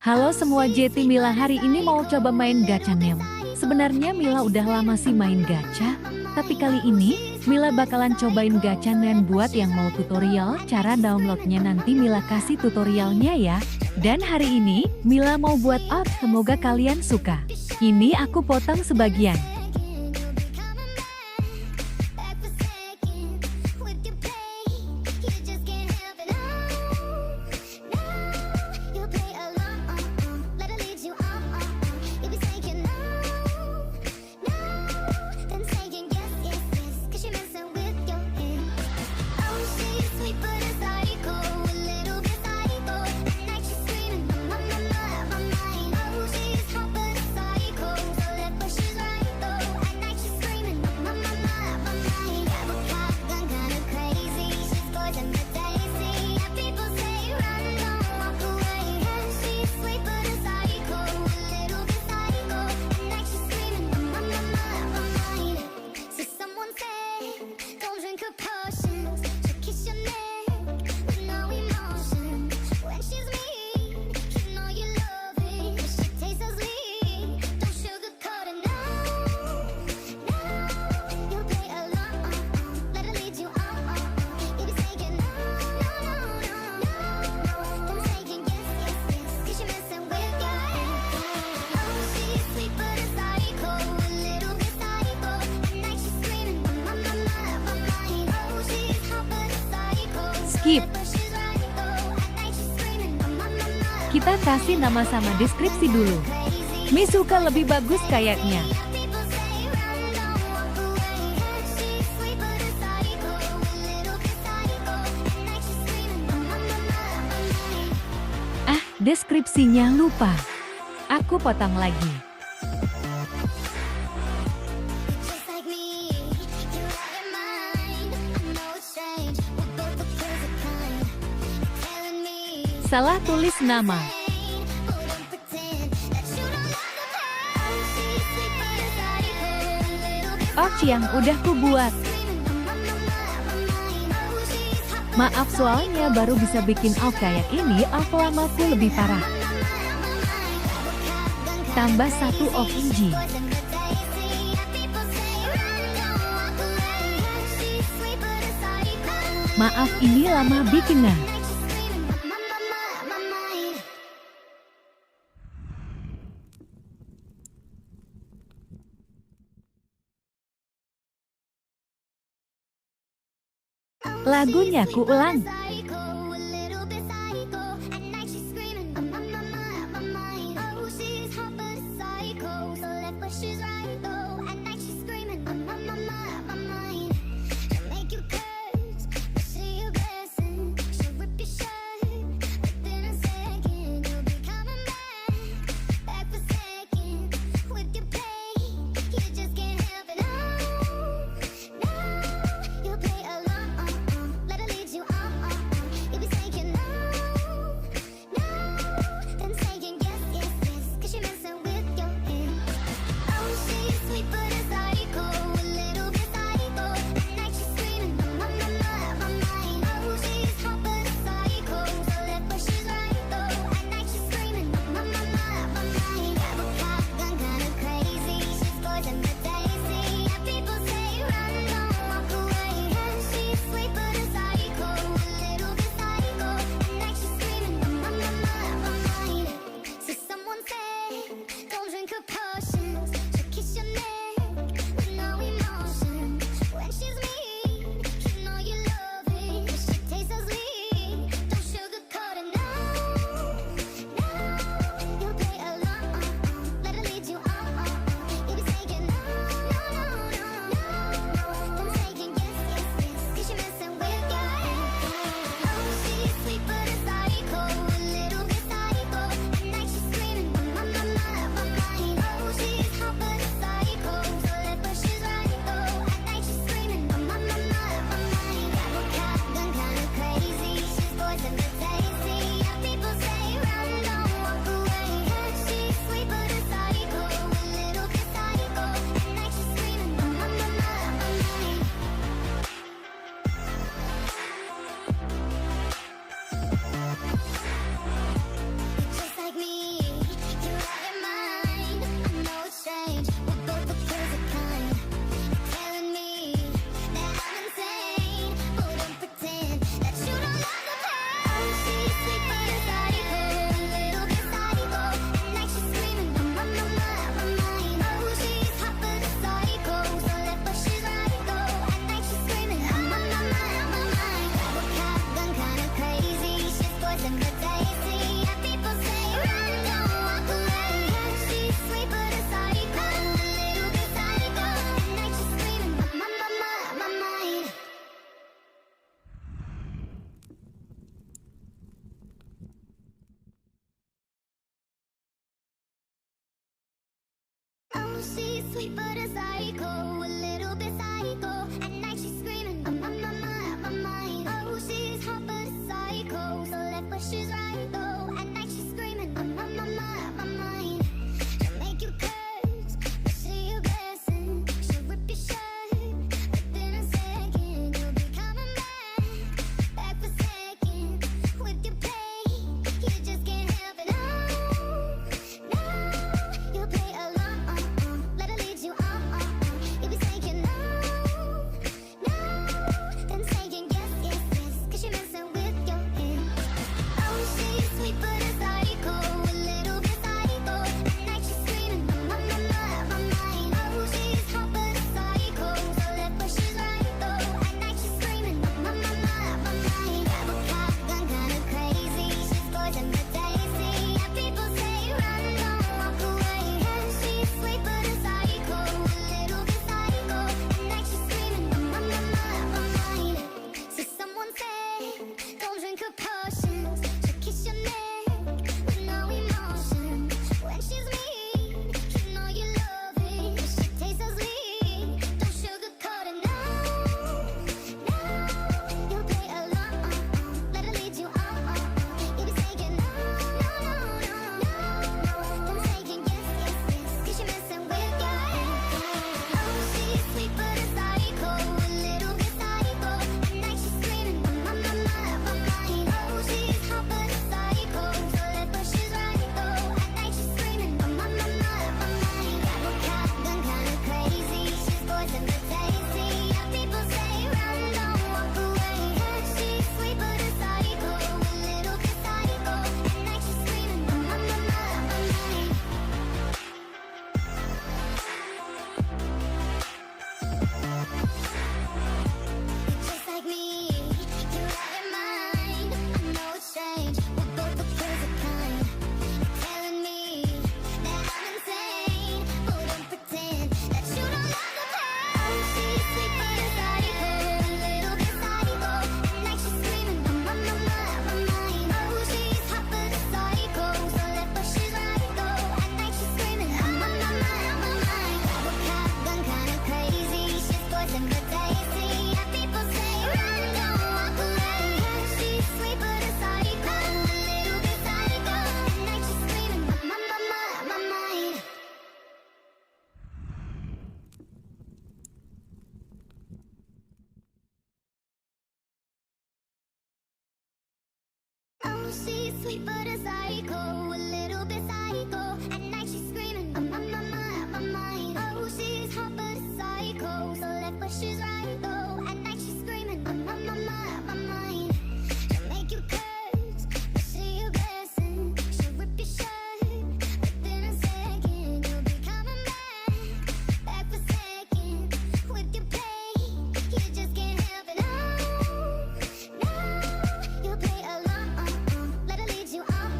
Halo semua, Jeti Mila hari ini mau coba main gacha nem. Sebenarnya Mila udah lama sih main gacha, tapi kali ini Mila bakalan cobain gacha nem buat yang mau tutorial. Cara downloadnya nanti Mila kasih tutorialnya ya. Dan hari ini Mila mau buat art, semoga kalian suka. Ini aku potong sebagian. Skip. Kita kasih nama sama deskripsi dulu. Mi suka lebih bagus kayaknya. Deskripsinya lupa. Aku potong lagi. Salah tulis nama. Yang udah ku buat. Maaf soalnya baru bisa bikin kayak ini, lamaku lebih parah. Tambah satu OVG. Maaf ini lama bikinnya. Lagunya ku ulang. she's sweet but a psycho, a little bit psycho. At night she's screaming, I'm on my mind. Oh, she's hot but a psycho, so left but she's right though. At night she's screaming, I'm on my mind. She'll make you curse, but see a blessing. She'll rip your shirt within a second. You'll be coming back for second. With your play, you just can't help it. No, you'll play along. Let her lead you on. You'll be saying no, then saying yes, 'cause you're messing with your head. Oh, she's sweet but a psycho, a little bit psycho. At night she's screaming, I'm on my mind. Oh, she's hot but a psycho, so left but she's right though. At night she's screaming, I'm on my mind. Grab a cop gun, kinda crazy. She's poison but tasty. Yeah, people say run, don't walk away. Yeah, she's sweet but a psycho, a little bit psycho. At night she's screaming, I'm on my mind. So someone said, don't drink her potions. She'll kiss your neck with no emotion. When she's mean, you know you love it. She tastes so sweet, don't sugarcoat it. No, you'll play along. Let her lead you on. You'll be saying no, then saying yes, 'cause you're messing with your head. Oh, she's sweet but a psycho, a little bit psycho. At night she's screaming, I'm on my mind. Oh, she's hot but a psycho, so left but she's right though. At night she's screaming, I'm on my mind. Grab a cop gun, kinda crazy. She's poison but tasty. Yeah, people say run, don't walk away. Yeah, she's sweet but a psycho, a little bit psycho. At night she's screaming, I'm on my mind. Just like me, you're out your mind. I know it's strange, we're both the crazy kind. You're telling me that I'm insane, but don't pretend that you don't love the pain. Oh, she's sweet but a psycho, a little bit psycho. At night she's screaming, I'm on my mind. Oh, she's hot but a psycho, so left but she's right though. At night she's screaming, I'm on my mind. Grab a cop gun, kinda crazy. She's poison but tasty. Yeah, people say run, don't walk away. Yeah, she's sweet but a psycho, a little bit psycho. At night she's screaming, I'm on my mind. Oh, she's sweet but a psycho, a little bit psycho. At night she's screaming, I'm on my mind. Oh, she's hot but a psycho, so left but she's right though. At night she's screaming, I'm on my mind. She'll make you curse, but see a blessing. She'll rip your shirt within a second. You'll be coming back for second. With your play, you just can't help it. No, you'll play along. Let her lead you on.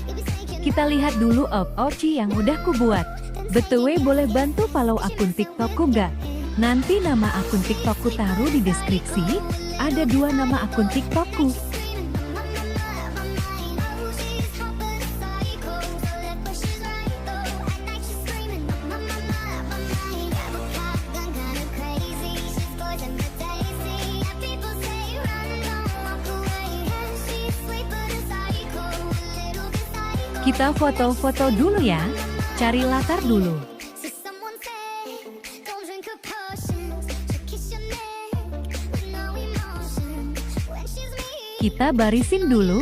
You'll be saying Kita lihat dulu outfit yang udah kubuat. BTW boleh bantu follow akun TikTokku nggak? Nanti nama akun TikTokku taruh di deskripsi. Ada 2 nama akun TikTokku. Kita foto-foto dulu ya. Cari latar dulu. Kita barisin dulu.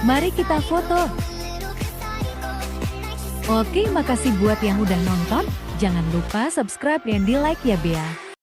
Mari kita foto. Oke, makasih buat yang udah nonton. Jangan lupa subscribe dan di like ya Bea.